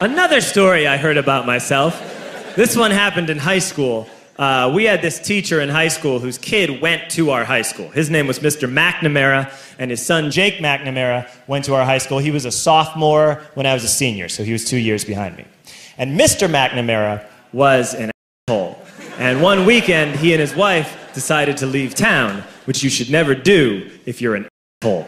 Another story I heard about myself. This one happened in high school. We had this teacher in high school whose kid went to our high school. His name was Mr. McNamara, and his son Jake McNamara went to our high school. He was a sophomore when I was a senior, so he was 2 years behind me. And Mr. McNamara was an asshole. And one weekend, he and his wife decided to leave town, which you should never do if you're an asshole.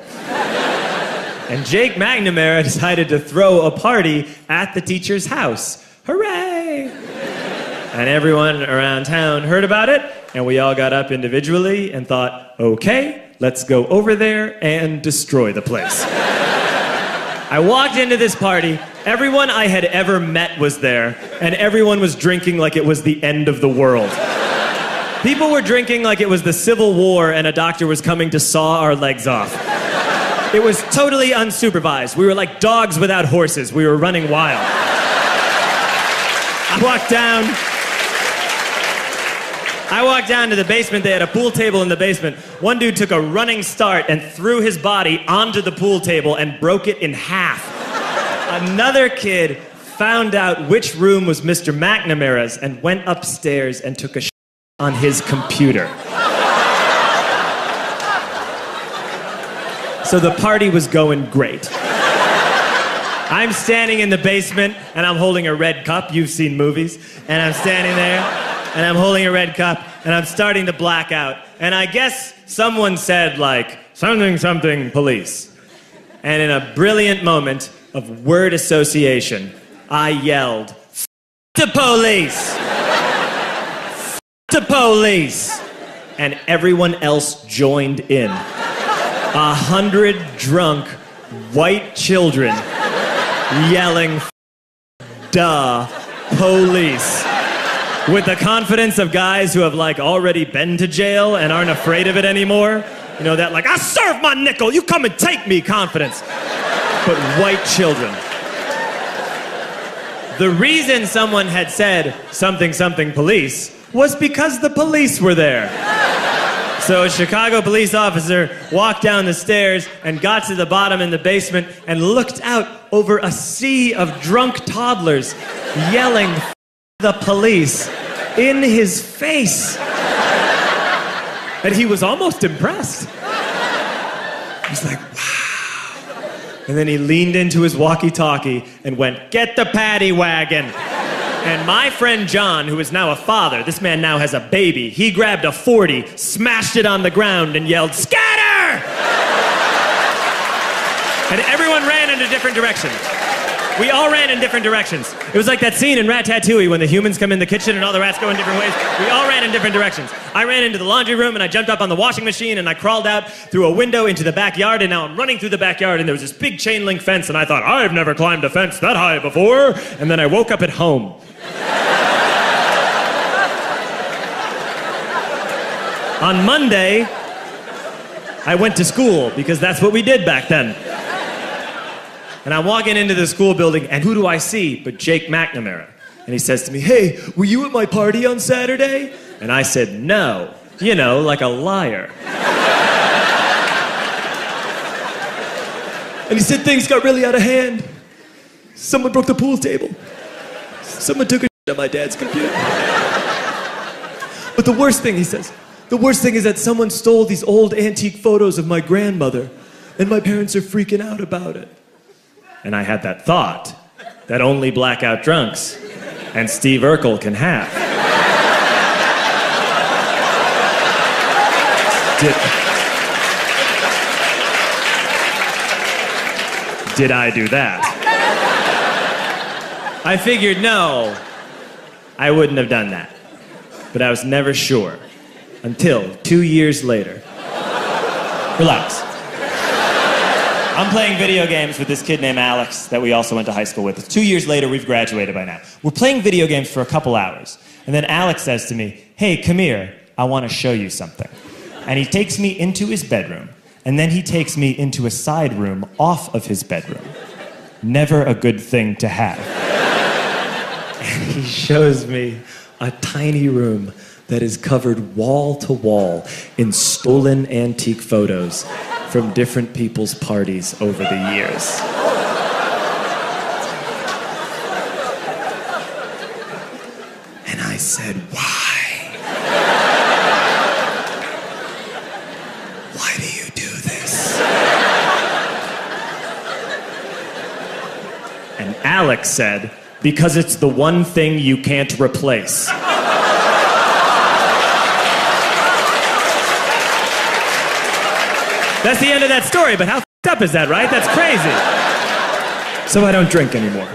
And Jake McNamara decided to throw a party at the teacher's house. Hooray! And everyone around town heard about it, and we all got up individually and thought, okay, let's go over there and destroy the place. I walked into this party, everyone I had ever met was there, and everyone was drinking like it was the end of the world. People were drinking like it was the Civil War and a doctor was coming to saw our legs off. It was totally unsupervised. We were like dogs without horses. We were running wild. I walked down to the basement. They had a pool table in the basement. One dude took a running start and threw his body onto the pool table and broke it in half. Another kid found out which room was Mr. McNamara's and went upstairs and took a shit on his computer. So the party was going great. I'm standing in the basement, and I'm holding a red cup. You've seen movies. And I'm standing there, and I'm holding a red cup, and I'm starting to black out. And I guess someone said, like, something, something, police. And in a brilliant moment of word association, I yelled, F*** the police! F*** the police! And everyone else joined in. 100 drunk white children yelling, duh, police. With the confidence of guys who have, like, already been to jail and aren't afraid of it anymore. You know, that, like, I serve my nickel, you come and take me confidence. But white children. The reason someone had said something, something, police was because the police were there. So a Chicago police officer walked down the stairs and got to the bottom in the basement and looked out over a sea of drunk toddlers yelling F the police in his face. And he was almost impressed. He was like, wow. And then he leaned into his walkie-talkie and went, get the paddy wagon. And my friend John, who is now a father, this man now has a baby, he grabbed a 40, smashed it on the ground, and yelled, scatter! And everyone ran in a different direction. We all ran in different directions. It was like that scene in Ratatouille when the humans come in the kitchen and all the rats go in different ways. We all ran in different directions. I ran into the laundry room, and I jumped up on the washing machine, and I crawled out through a window into the backyard, and now I'm running through the backyard, and there was this big chain link fence, and I thought, I've never climbed a fence that high before. And then I woke up at home. On Monday, I went to school because that's what we did back then. And I'm walking into the school building, and who do I see but Jake McNamara? And he says to me, hey, were you at my party on Saturday? And I said, no. You know, like a liar. And he said things got really out of hand. Someone broke the pool table. Someone took a shit on my dad's computer. But the worst thing, he says, the worst thing is that someone stole these old antique photos of my grandmother, and my parents are freaking out about it. And I had that thought that only blackout drunks and Steve Urkel can have. Did I do that? I figured, no, I wouldn't have done that. But I was never sure. Until 2 years later. Relax. I'm playing video games with this kid named Alex that we also went to high school with. 2 years later, we've graduated by now. We're playing video games for a couple hours. And then Alex says to me, hey, come here, I want to show you something. And he takes me into his bedroom. And then he takes me into a side room off of his bedroom. Never a good thing to have. And he shows me a tiny room that is covered wall to wall in stolen antique photos from different people's parties over the years. said, "Why? Why do you do this?" And Alex said, "Because it's the one thing you can't replace." That's the end of that story, but how f***ed up is that, right? That's crazy. So I don't drink anymore.